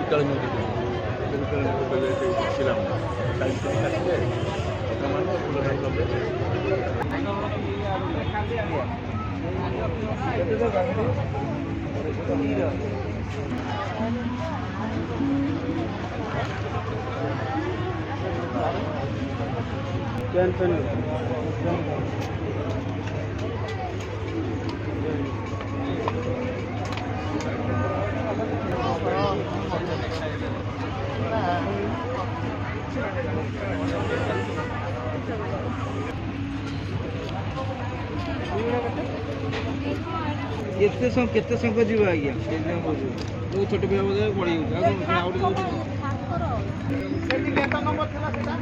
বিকালে নদী বিকালে ছিলাম টাইম করে কাটলে আমার ফুলে থাকবে କେତେ ସଂଖ୍ୟା ଯିବ ଆଜ୍ଞା ଛୋଟ ପିଲା ବୋଧେ ପଡି ଯାଉଛି ଆଉ କେତେ ନମ୍ବର ଥିଲା ସେଟା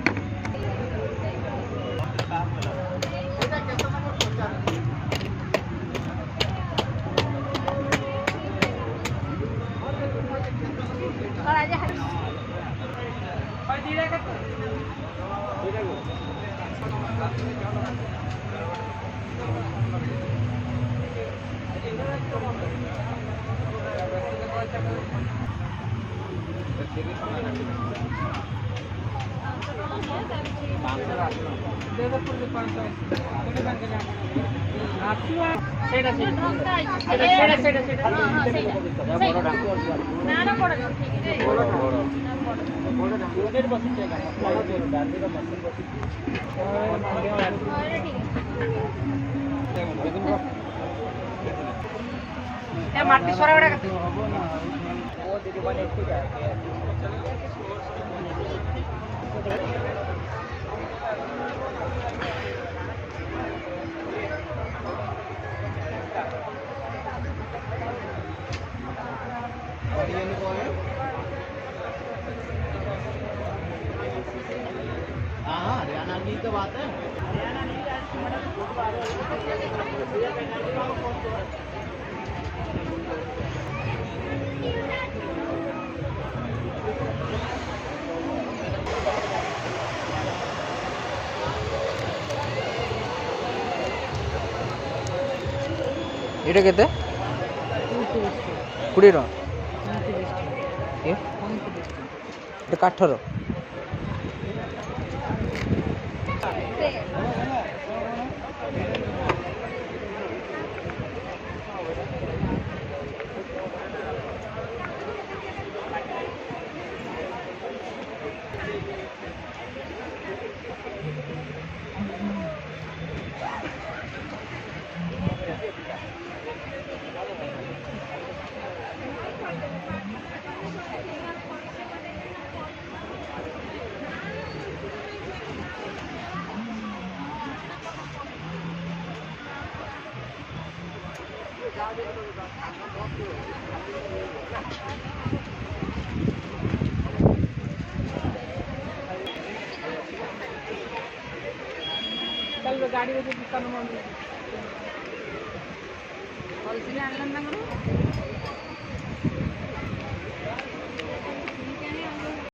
माटी सोरा बड़ा करते हाँ हरियाणा की तो बात है এটা কেতে 20 ଟଙ୍କା এটা କାଠର चल गाड़ी में दुकान में हॉलसेल आनलन ना